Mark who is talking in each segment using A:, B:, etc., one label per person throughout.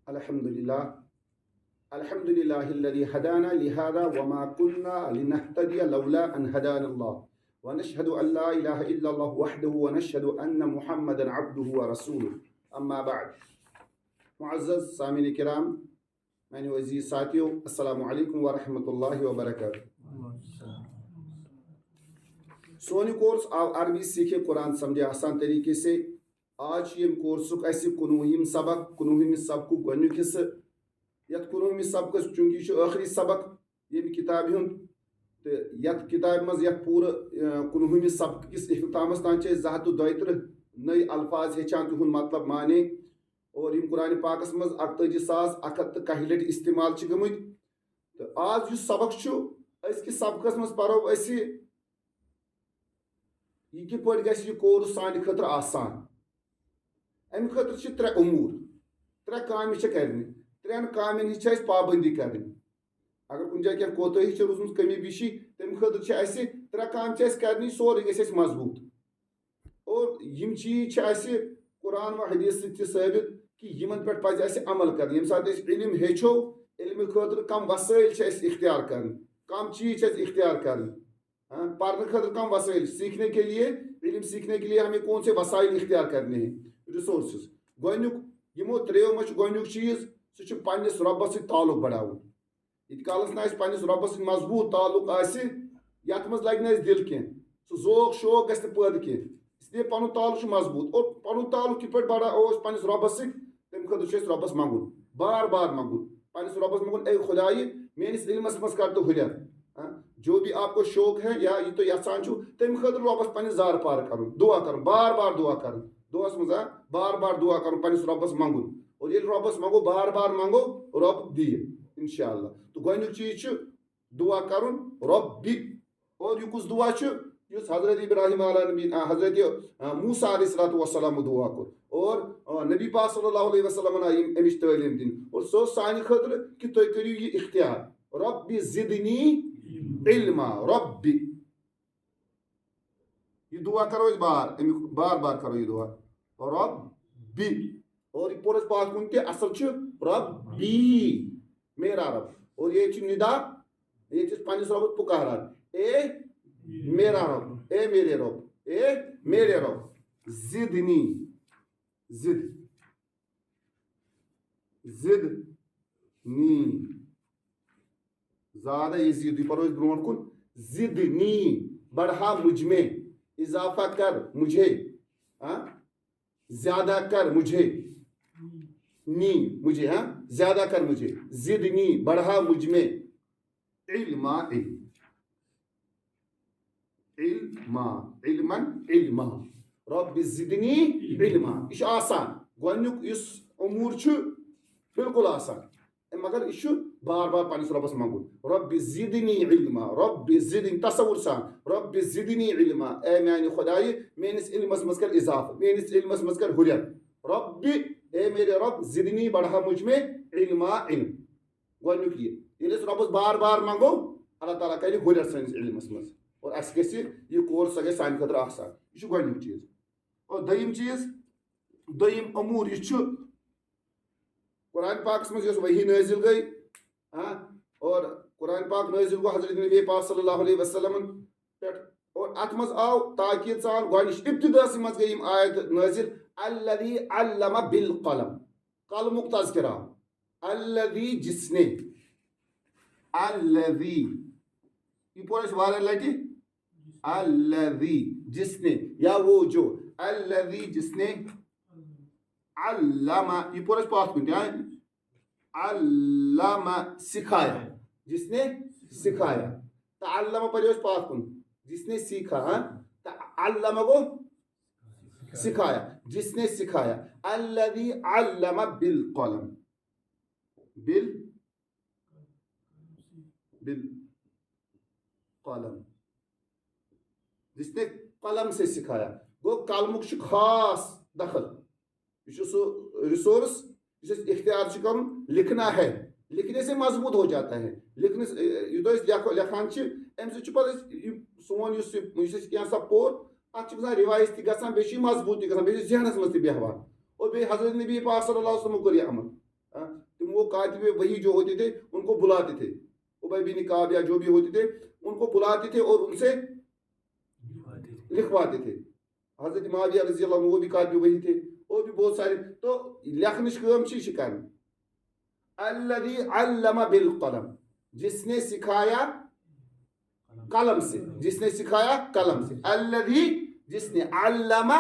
A: الحمدللہ الحمدللہ الذی ہدانا لہذا وما كنا لنهتدی لولا ان ہدانا اللہ ونشهد ان لا الہ الا اللہ وحدہ ونشهد ان محمدا عبدہ ورسولہ اما بعد. معزز سامعین کرام، میانیو عزیز ساتھیو، السلام علیکم ورحمۃ اللہ وبرکاتہ. سون کورس آو عربی سیکھے قرآن سمجھے آسان طریقے سے. آج یم کورسک اسی 19 سبق 19 سبق گۄڈنیُک حصہ یتھ 19 سبقس چونکہ یہ آخری سبق یم کتاب ہند تو یتھ کتاب مز یتھ پورٕ 19 سبق کس اختتامس تان 232 نئی الفاظ ہیچان تہند مطلب مانے اور یم قرآن پاکس مز 48,101 لٹ استعمال گمت. تو آج اس سبق أزکِس سبقس مز پرو اسی یہ کِتھ پٲٹھۍ گژھِ یہ کورس سانہِ خٲطرٕ آسان. امہِ خٲطرٕ چھِ 3 امور 3 کامہِ چھِ کرنہِ. 3 کامٮ۪ن ہٕنٛز چھِ اَسہِ پابنٛدی کرٕنۍ. اگر کُنہِ جایہِ کینٛہہ کوتٲہی چھِ روٗزمٕژ کمی بیشی تمہِ خٲطرٕ چھِ اَسہِ 3 کامہِ چھِ اَسہِ کرنہِ، سورُے گژھِ اَسہِ مضبوٗط. اور یِم چیٖز چھِ اَسہِ قرآن و حدیث سۭتۍ تہِ ثٲبت کہِ یِمن پٮ۪ٹھ پزِ اَسہِ عمل کرُن. ییٚمہِ ساتہٕ أسۍ علم ہیٚچھو، علمہِ خٲطرٕ کم وسٲیل چھِ اَسہِ اختیار کرٕنۍ، کم چیٖز چھِ اَسہِ اختیار کرٕنۍ. پرنے خاطر کم وسائل، سیکھنے کے لیے علم سیکھنے کے لیے ہمیں کون سے وسائل اختیار کرنے ہیں، ریسورسز. گۄڈنیُک یمو 3 منٛز چھُ گۄڈنیُک چیٖز سُہ چھُ پننِس رۄبس سۭتۍ تعلق بڑاوُن. ییٖتِس کالس نہٕ اَسہِ پننِس رۄبس سۭتۍ مضبوٗط تعلق آسہِ یتھ منٛز لگہِ نہٕ اَسہِ دل کینٛہہ، سُہ ذوق شوق گژھِ نہٕ پٲدٕ کینٛہہ. اس لیے پنُن تعلق چھُ مضبوٗط. اور پنُن تعلق کِتھ پٲٹھۍ بڑاوو أسۍ پننِس رۄبس سۭتۍ؟ تمہِ خٲطرٕ چھُ اَسہِ رۄبس منٛگُن، بار بار منٛگُن. پننِس رۄبس منٛگُن، اے خۄدایہِ میٲنِس علمس منٛز کر تہٕ ہُریر. جو بھی آپ کو شوق ہے یا یہ تو یژھان چھُ تمہِ خٲطرٕ رۄبس پننِس زارٕ پار کرُن، دعا کرُن، بار بار دعا کرُن. دۄہس منٛز بار بار دعا کرُن، پننِس رۄبس منٛگُن. اور ییٚلہِ رۄبس منٛگو، بار بار منٛگو، رۄب دِیہِ انشاءاللہ. تو گۄڈنیُک چیٖز چھُ دعا کرُن، رۄب دِ. اور یہِ کُس دعا چھُ یُس حضرت ابراہیم علیہ نبی حضرت موسیٰ علیہ الصلوۃ والسلام دعا کوٚر اور نبی پاک صلی اللہ علیہ وسلم آیہِ امِچ تعلیٖم دِنہٕ. اور سۄ ٲس سانہِ خٲطرٕ کہِ تُہۍ کٔرِو یہِ اختیار، رۄبِ زِدنی علما. رۄب یہ دعا کرو اس بار بار کرو یہ دعا، رب. اور یہ پورس پاک کن کے اصل چھ ربی، میرا رب. اور یہ چھ ندا، یہ چھ پنس رب پکاران، اے میرا رب، اے میرے رب، اے میرے رب. زدنی، زدنی، زیادہ یزید پڑھو اس برونٹ کن. زدنی، بڑھا مجھ میں، اضافہ کر مجھے، زیادہ کر مجھے، نی مجھے، زیادہ کر مجھے. زدنی، بڑھا مجھ میں، علما، علما، علما. رب زدنی علما. یہ آسان گۄڈنیُک یُس امور چھُ بالکل آسان، مگر یہ بار بار پنس رۄبس منٛگُن. رب زدنی علما، رب زدنی، تصور سان، رب زدنی علما. اے میانہِ خۄدایہِ میٲنِس علمس منٛز کر اضافہٕ، میٲنِس علمس منٛز کر ہُریر. رب، اے میرے رب، زدنی، بڑھا مجھ میں، علما، علم. گۄڈنیُک ییٚلہِ أسۍ رۄبس بار بار منٛگو، اللہ تعالیٰ کرِ ہُریر سٲنِس علمس منٛز. اور اَسہِ گژھِ یہِ کورس سۄ گژھِ سانہِ خٲطرٕ آسان. یہِ چھُ گۄڈنیُک چیٖز. اور دوٚیِم چیٖز، دوٚیِم امور یہِ چھُ قرآن پاکس منٛز یۄس وحی نٲزِل گٔے، اور قرآن پاک نٲزِل گوٚو حضرت نبی پاک صلی اللہ علیہ وسلم پٮ۪ٹھ. اور اتھ منٛز آو تاکیٖد سان گۄڈنِچ ابتداسٕے منٛز گٔے یِم آیت نٲزِل. الذی علم بالقلم، قلمُک تذکر آو. الذی، جس نے، الذی، یہ پوٚر اَسہِ واریاہ لٹہِ. الذی، جس نے، یا وہ جو. الذی، جس نے، علم، یہ پوٚر اَسہِ پاتھ کُن تہِ. علم، سکھایا، جس نے سکھایا. تعلم پڑھو اس پاتھ کن، جس نے سیکھا. علم گو سکھایا، جس نے سکھایا. الذی علم بالقلم، بالقلم، جس نے قلم سے سکھایا. گو قلمک چھ خاص دخل. یہ سو ریسورس جسے اختیار سے کرن. لکھنا ہے، لکھنے سے مضبوط ہو جاتا ہے. لکھنے لکھان امہ سۭتۍ چھُ پتہٕ سون یُس کینٛہہ سا پوٚر اتھ چھُ گژھان رِوایز تہِ گژھان، بیٚیہِ چھُ یہِ مضبوٗط تہِ گژھان، بیٚیہِ چھُ ذہنس منٛز تہِ بیٚہوان. اور بیٚیہِ حضرت نبی پاک صلی اللہ علیہ وسلم کوٚر یہِ عمل. تم وہ کاتب وہی جو ہوتے تھے ان کو بلاتے تھے، ابی بن کعب یا جو بھی ہوتے تھے ان کو بلاتے تھے اور ان سے لکھواتے تھے. حضرت معاویہ رضی اللہ عنہ وہ بھی کاتب وہی تھے، اور بھی بہت سارے. تو لکھنچ کام چھ کرن. الذی علم بالقلم، جس نے سکھایا قلم سے، جس نے سکھایا قلم سے. الذی، جس نے، علم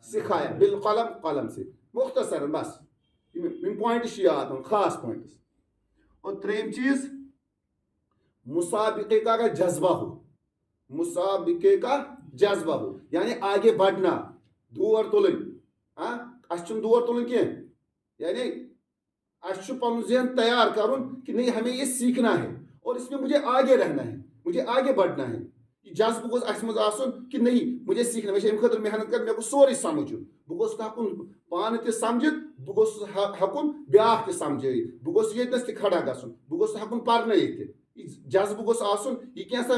A: سکھایا، بالقلم قلم سے. مختصر بس ان پوائنٹس یاد ہوں، خاص پوائنٹس. اور تریم چیز مسابقے کا جذبہ ہو، مسابقے کا جذبہ ہو، یعنی آگے بڑھنا، دور تلن. اچھن دور تلن کی، یعنی اچھ پن ذہن تیار کرن کہ نہیں ہمیں یہ سیکھنا ہے اور اس میں مجھے آگے رہنا ہے، مجھے آگے بڑھنا ہے. یہ جذبہ گوس اس مز آسن کہ نہیں مجھے سیکھنا، میں امہ خاطر محنت کر، مے گوس سورے سمجھن، بہ گوس ہکن پانہ تہ سمجھت، بہ گوس ہکن بیاکھ تہ سمجھائیت، بہ گوس یتنس تہ کھڑا گژھن، بہ گوس ہکن پرنٲیِتھ تہ. یہ جذبہ گوس آسن، یہ کینٛژھا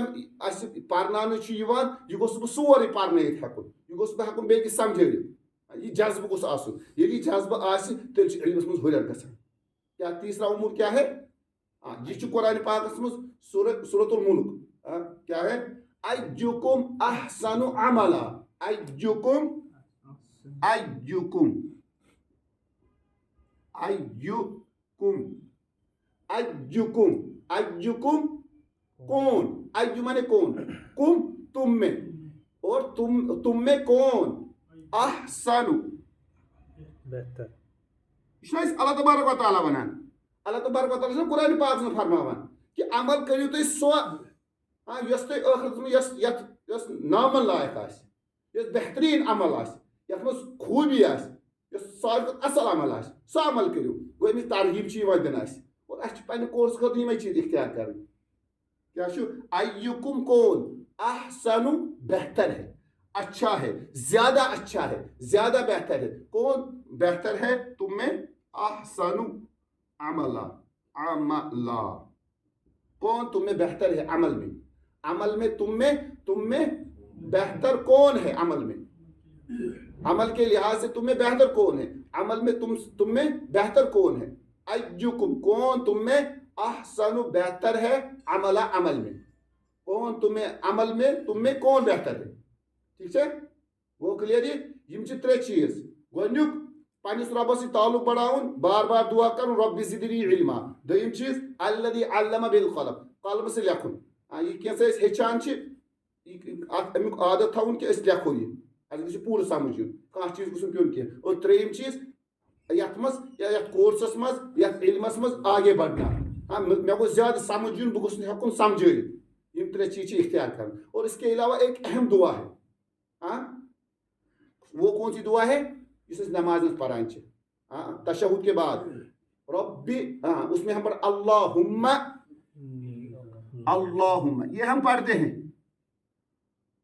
A: اس پرناونہٕ چھُ یِوان یہ گوس بہ سورے پرنٲیِتھ ہکن، یہ گوس بہ ہکن بیٚکِس سمجھٲیِتھ. یہ جذبہ گوس آسن. ییٚلہِ یہ جذبہ آسہِ تیٚلہِ چھُ علمس منٛز ہُریر گژھان. کیا تیسرا امور کیا ہے؟ یہ قرآن پاکس مز سورۃ الملک. کیا ہے؟ ایجکم احسن عملا، ایجکم، ایجکم، ایجکم، ایجکم، ایجکم کون؟ ایج مانے کون، کم تم میں، اور تم میں کون؟ احسن،
B: بہتر.
A: یہ اللہ تبارک و تعالیٰ ونان. اللہ تبارک و تعالیٰ قرآن پاک میں فرماوان کہ عمل کریو تھی سو یس تھی ٲخرس منٛز یس نامن لائق آسہِ، یس بہترین عمل آسہِ، یتھ منٛز خوبی آسہِ، یس ساروی کھۄتہٕ اصل عمل آسہِ، سُہ عمل کٔرِو. گوٚو امیِچ ترغیب چھِ یِوان دِنہٕ اَسہِ. اور اَسہِ چھِ پننہِ کورس خٲطرٕ یِمے چیٖز اختیار کرٕنۍ. کیا چھُ؟ ایُکم کون احسن، بہتر ہے، اچھا ہے، زیادہ اچھا ہے، زیادہ بہتر ہے. کون بہتر ہے تم میں؟ احسن عملا، عملا. کون تم میں بہتر ہے عمل میں؟ عمل میں تم میں بہتر کون ہے؟ عمل میں، عمل کے لحاظ سے تم میں بہتر کون ہے؟ عمل میں تم میں بہتر کون ہے؟ ایجکم، کون تم میں؟ احسن، بہتر ہے، عملا، عمل میں. کون تم میں عمل میں تم میں کون بہتر ہے؟ ٹھیک ہے؟ وہ کلیئر. یم چھ ترے چیز. گۄڈنیُک پنس ربس تعلق بڑھاؤن، بار بار دعا کرن رب زدنی علما. دویم چیز الذی علم بالقلم، قلم سے لکھن. یہ کینٛژھا أسۍ ہیٚچھان چھِ، امیُک عادت تھاوُن کہ أسۍ لیکھو یہ، اَسہِ گژھِ پوٗرٕ سمجھ یُن، کانٛہہ چیٖز گوٚژھ نہٕ پیوٚن کینٛہہ. اور ترٛیٚیِم چیٖز یتھ منٛز یتھ کورسس منٛز یتھ علمس منٛز آگے بڑھنا. مےٚ گوٚژھ زیادٕ سمجھ یُن، بہٕ گوٚژھ نہٕ ہٮ۪کُن سمجھٲیِتھ. یم ترٛےٚ چیٖز چھِ اختیار کرن. اور اس کے علاوہ ایک اہم دعا ہے. وہ کون سی دعا ہے؟ جس نماز میں پڑھان چھِ تشہد کے بعد. ربی، اس میں ہم پر اللہم، اللہم، یہ ہم پڑھتے ہیں.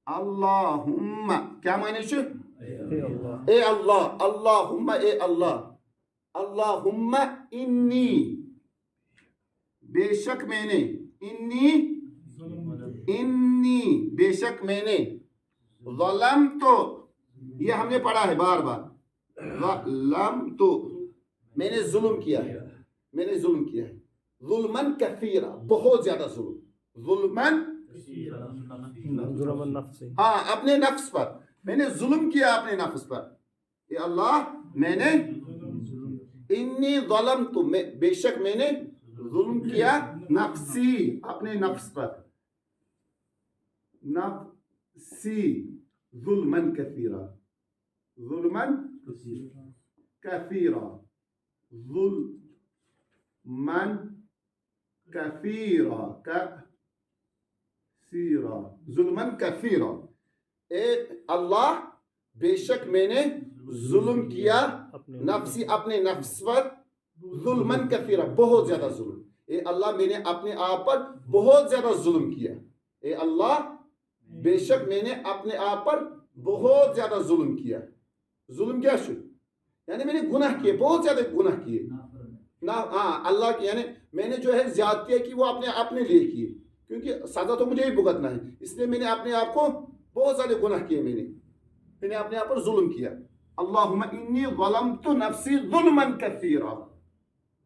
A: اللہم کیا معنی چھُ؟ اے اللہ، اللہم اے اللہ. اللہم انی، بے شک میں نے، انی بے شک میں نے، ظلم تو، یہ ہم نے پڑھا ہے بار بار. ظلم تو، میں نے ظلم کیا ہے، میں نے ظلم کیا ہے. ظلمن کثیرا، بہت زیادہ ظلم. ظلمن، ہاں اپنے نفس پر، میں نے ظلم کیا اپنے نفس پر. اے اللہ میں نے، انی ظلمت، بے شک میں نے ظلم کیا نفسی، اپنے نفس پر. نفسی ظلمن کثیرا، ظلمن کثیرا، ظلمن کثیرا، کثیرا، ظلمن کثیرا. اے اللہ بے شک میں نے ظلم کیا نفسی، اپنے نفس پر، ظلمن کثیرا، بہت زیادہ ظلم. اے اللہ میں نے اپنے آپ پر بہت زیادہ ظلم کیا. اے اللہ بے شک میں نے اپنے آپ پر بہت زیادہ ظلم کیا. ظلم کیا چھُ؟ یعنی میں نے گناہ کیے، بہت زیادہ گناہ کیے. اللہ کی، یعنی میں نے جو ہے زیادتیاں کی وہ اپنے لیے کی، کیونکہ سزا تو مجھے ہی بھگتنا ہے. اس لیے میں نے اپنے آپ کو بہت زیادہ گناہ کیے، میں نے اپنے آپ پر ظلم کیا. اللہم انی ظلمت نفسی ظلما کثیرا.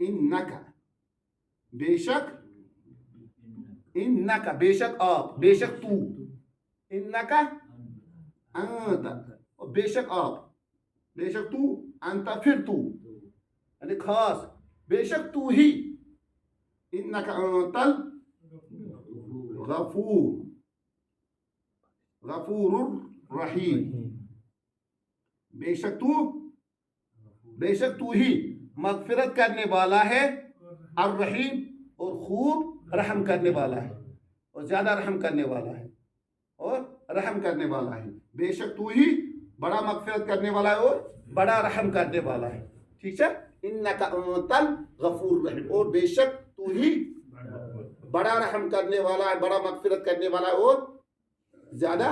A: انکا بے شک انکا بے شک آپ بے شک تو انکا انت بے شک آپ بے شک تو انت پھر تو یعنی خاص بے شک تو ہی انکا انت الغفور غفور الرحیم بے شک تو ہی مغفرت کرنے والا ہے الرحیم اور خوب رحم کرنے والا ہے اور زیادہ رحم کرنے والا ہے اور رحم کرنے والا ہے بے شک تو ہی بڑا مغفرت کرنے والا ہے اور بڑا رحم کرنے والا ہے ٹھیک ہے انکا انت الغفور الرحیم اور بے شک تو ہی بڑا رحم کرنے والا ہے بڑا مغفرت کرنے والا ہے اور زیادہ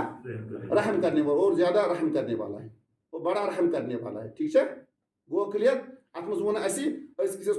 A: رحم کرنے والا اور زیادہ رحم کرنے والا ہے اور بڑا رحم کرنے والا ہے ٹھیک ہے گو کلیئر ات مز ون اس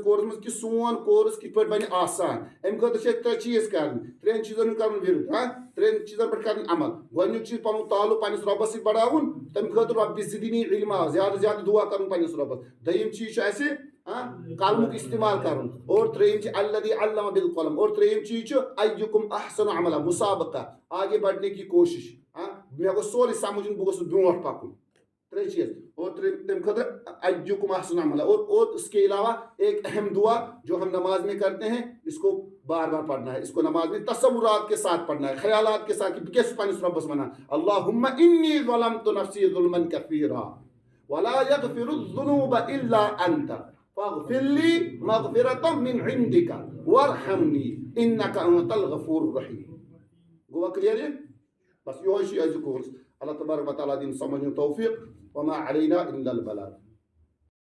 A: کورس مز کہ سون کورس کت پہ بن آسان ام خاطر ترے چیز کرن ترین چیزن کر ورد ترین چیزن پہ کر عمل گۄڈنیُک چیز پنن تعلق پنس رۄبس سۭتۍ بڑاوُن تمہِ خٲطرٕ رۄبِ زِدنی علما زیادٕ زیادٕ دعا کرُن پنس رۄبس دوٚیِم چیز چھُ اسہِ قلمُک استعمال کرُن اور ترٛیٚیِم چھِ الذی علم بالقلم اور ترٛیٚیِم چیز چھُ ایُکم احسن عملا مسابقہ آگے بڑھنے کی کوشش مےٚ گوٚژھ سورُے سمجھُن بہٕ گوٚژھُس برونٛٹھ پکُن ترے چیز اور تم خاطر ایُکم احسن عملا اور اس کے علاوہ ایک اہم دعا جو ہم نماز میں کرتے ہیں اس کو بار بار پڑھنا ہے اس کو نماز میں تصورات کے ساتھ پڑھنا ہے خیالات کے ساتھ کہ کس پنس ربس ونان اللہم انی ظلمت نفسی ظلما کثیرا ولا یغفر الذنوب الا انت فاغفر لی مغفرۃ من عندک وارحمنی انک انت الغفور الرحیم گویا کلیئر بس یہ کورس اللہ تبارک و تعالیٰ دین سمجھنے توفیق وما علینا الا البلاغ